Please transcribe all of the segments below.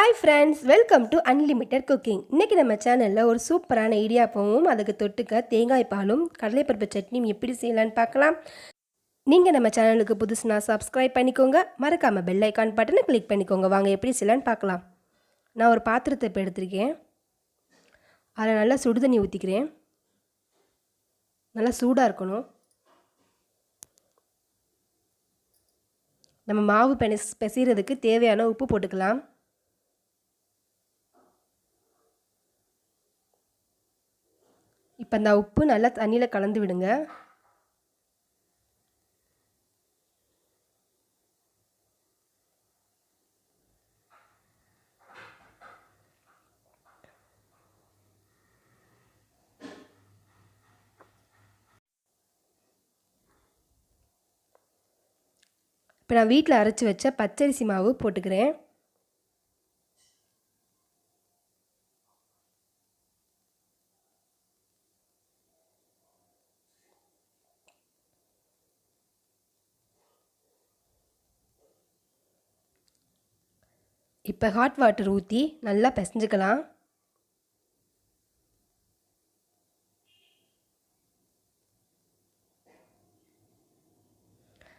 Hi friends, welcome to Unlimited Cooking. இன்னைக்கு நம்ம சேனல்ல ஒரு சூப்பரான இடியாப்பமும் அதுக்கு தொட்டுக்க தேங்காய் பாலும் கடலைப்பருப்பு சட்னியும் எப்படி செய்யலாம்னு பார்க்கலாம். நீங்க நம்ம சேனலுக்கு புதுசுனா சப்ஸ்கிரைப் பண்ணிக்கோங்க. மறக்காம பெல் ஐகான் பட்டனை கிளிக் பண்ணிக்கோங்க. வாங்க எப்படி செய்யலாம்னு பார்க்கலாம். நான் ஒரு பாத்திரத்தை இப்போ எடுத்துருக்கேன். அதில் நல்லா சுடு தண்ணி ஊற்றிக்கிறேன். நல்லா சூடாக இருக்கணும். நம்ம மாவு பிசைறதுக்கு தேவையான உப்பு போட்டுக்கலாம். இப்போ அந்த உப்பு நல்லா தண்ணியில் கலந்து விடுங்க. இப்போ நான் வீட்டில் அரைச்சி வச்ச பச்சரிசி மாவு போட்டுக்கிறேன். இப்போ ஹாட் வாட்டர் ஊற்றி நல்லா பிசைஞ்சுக்கலாம்.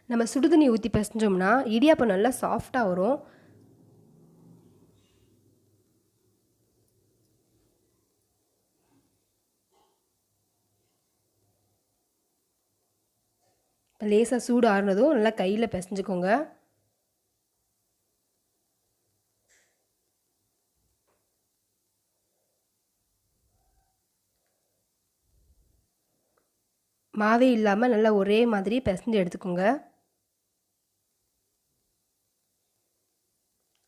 நம்ம சுடுதண்ணி ஊற்றி பிசைஞ்சோம்னா இடியாப்பம் நல்லா சாஃப்டாக வரும். இப்போ லேசாக சூடு ஆறுனதும் நல்லா கையில் பிசைஞ்சுக்கோங்க. மாவே இல்லாமல் நல்லா ஒரே மாதிரி பிசைஞ்சு எடுத்துக்கோங்க.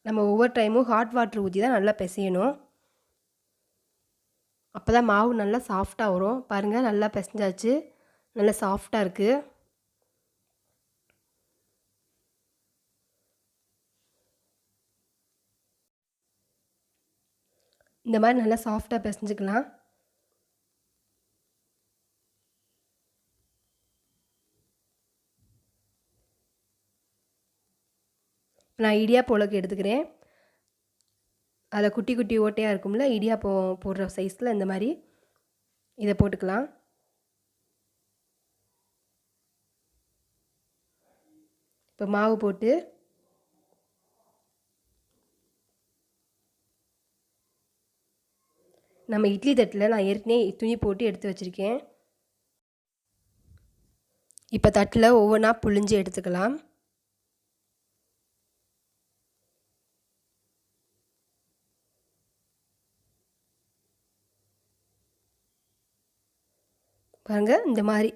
நம்ம ஒவ்வொரு டைமும் ஹாட் வாட்டர் ஊற்றி தான் நல்லா பிசையணும். அப்போ தான் மாவு நல்லா சாஃப்டாக வரும். பாருங்கள், நல்லா பிசைஞ்சாச்சு. நல்லா சாஃப்டாக இருக்குது. இந்த மாதிரி நல்லா சாஃப்டாக பிசைஞ்சுக்கலாம். நான் இடியாப்பம் உலக்கு எடுத்துக்கிறேன். அதில் குட்டி குட்டி ஓட்டையாக இருக்கும்ல, இடியாப்பம் போடுற சைஸில் இந்த மாதிரி இதை போட்டுக்கலாம். இப்போ மாவு போட்டு நம்ம இட்லி தட்டில் நான் ஏற்கனவே துணி போட்டு எடுத்து வச்சுருக்கேன். இப்போ தட்டில் ஒவ்வொன்றா புழிஞ்சு எடுத்துக்கலாம். பாருங்கள், இந்த மாதிரி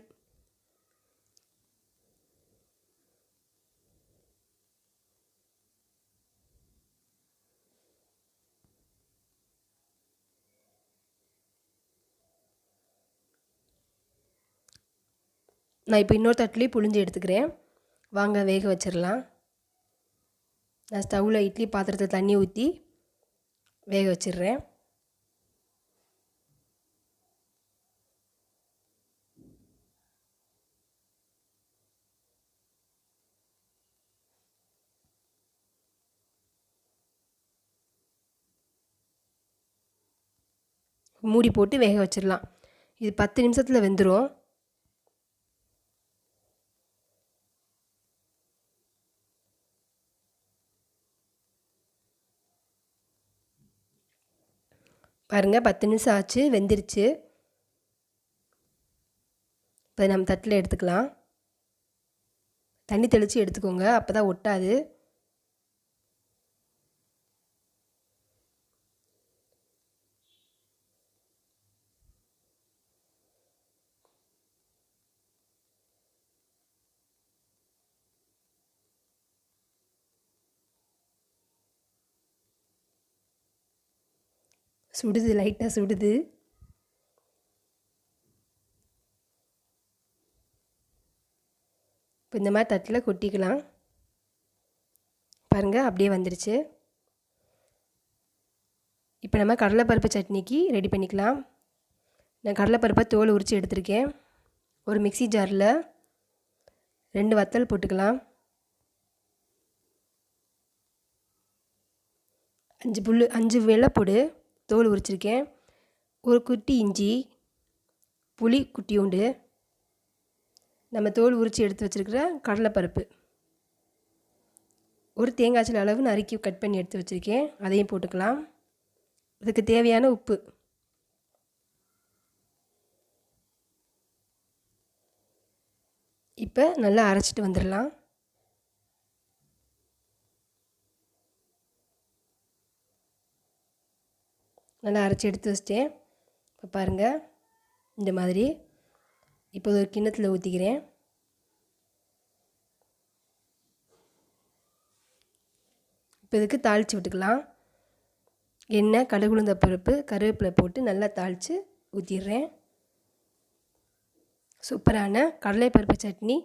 நான் இப்போ இன்னொரு தட்டுலேயும் புழிஞ்சு எடுத்துக்கிறேன். வாங்க வேக வச்சிடலாம். நான் ஸ்டவ்வில் இட்லி பாத்திரத்தை தண்ணி ஊற்றி வேக வச்சிடுறேன். மூடி போட்டு வேக வச்சிடலாம். இது 10 நிமிஷத்தில் வெந்துடும். பாருங்கள், 10 நிமிஷம் ஆச்சு, வெந்துருச்சு. இப்போ நம்ம தட்டில் எடுத்துக்கலாம். தண்ணி தெளித்து எடுத்துக்கோங்க, அப்போ தான் ஒட்டாது. சுடுது, லைட்டாக சுடுது. இப்போ இந்த மாதிரி தட்டில் கொட்டிக்கலாம். பாருங்கள், அப்படியே வந்துருச்சு. இப்போ நம்ம கடலைப்பருப்பு சட்னிக்கு ரெடி பண்ணிக்கலாம். நான் கடலைப்பருப்பை தோல் உரித்து எடுத்திருக்கேன். ஒரு மிக்ஸி ஜாரில் 2 வத்தல் போட்டுக்கலாம். 5 வெள்ளைப்பூடு தோல் உரிச்சிருக்கேன், ஒரு குட்டி இஞ்சி, புளி குட்டியோண்டு, நம்ம தோல் உரித்து எடுத்து வச்சுருக்கிற கடலைப்பருப்பு, ஒரு தேங்காய் சில அளவு நறுக்கி கட் பண்ணி எடுத்து வச்சுருக்கேன், அதையும் போட்டுக்கலாம். அதுக்கு தேவையான உப்பு, இப்போ நல்லா அரைச்சிட்டு வந்துடலாம். நல்லா அரைச்சி எடுத்து வச்சிட்டேன். இப்போ பாருங்கள், இந்த மாதிரி. இப்போ ஒரு கிண்ணத்தில் ஊற்றிக்கிறேன். இப்போ இதுக்கு தாளித்து விட்டுக்கலாம். எண்ணெய், கடுகு, உளுந்த பருப்பு, கருவேப்பிலை போட்டு நல்லா தாளித்து ஊற்றிடுறேன். சூப்பரான கடலைப்பருப்பு சட்னி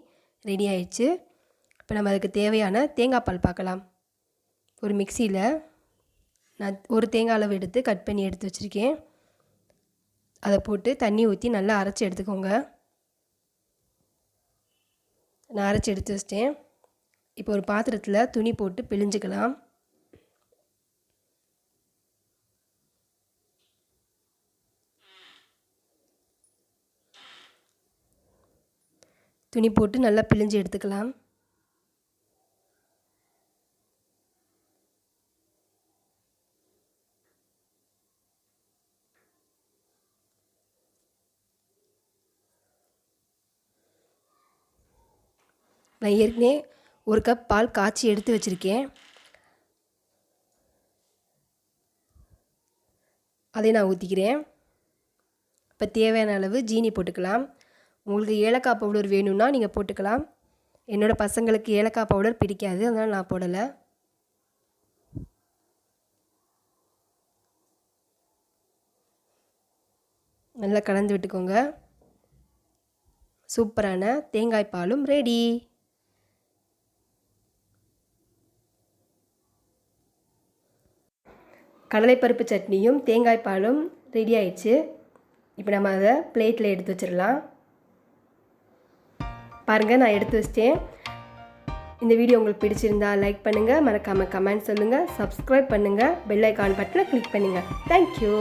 ரெடி ஆயிடுச்சு. இப்போ நம்ம அதுக்கு தேவையான தேங்காய் பால் பார்க்கலாம். ஒரு மிக்சியில் நான் ஒரு தேங்காய் அளவு எடுத்து கட் பண்ணி எடுத்து வச்சுருக்கேன். அதை போட்டு தண்ணி ஊற்றி நல்லா அரைச்சி எடுத்துக்கோங்க. நான் அரைச்சி எடுத்து வச்சிட்டேன். இப்போ ஒரு பாத்திரத்தில் துணி போட்டு பிழிஞ்சிக்கலாம். துணி போட்டு நல்லா பிழிஞ்சு எடுத்துக்கலாம். நான் ஏற்கனவே ஒரு கப் பால் காய்ச்சி எடுத்து வச்சுருக்கேன். அதை நான் ஊற்றிக்கிறேன். இப்போ தேவையான அளவு ஜீனி போட்டுக்கலாம். உங்களுக்கு ஏலக்காய் பவுடர் வேணும்னா நீங்கள் போட்டுக்கலாம். என்னோடய பசங்களுக்கு ஏலக்காய் பவுடர் பிடிக்காது, அதனால் நான் போடலை. நல்லா கலந்து விட்டுக்கோங்க. சூப்பரான தேங்காய் பாலும் ரெடி. கடலைப்பருப்பு சட்னியும் தேங்காய் பாலும் ரெடி ஆயிடுச்சு. இப்போ நம்ம அதை பிளேட்டில் எடுத்து வச்சிடலாம். பாருங்கள், நான் எடுத்து வச்சிட்டேன். இந்த வீடியோ உங்களுக்கு பிடிச்சிருந்தா லைக் பண்ணுங்கள், மறக்காமல் கமெண்ட் சொல்லுங்கள், சப்ஸ்கிரைப் பண்ணுங்கள், பெல் ஐக்கான் பட்டனை கிளிக் பண்ணுங்கள். தேங்க்யூ.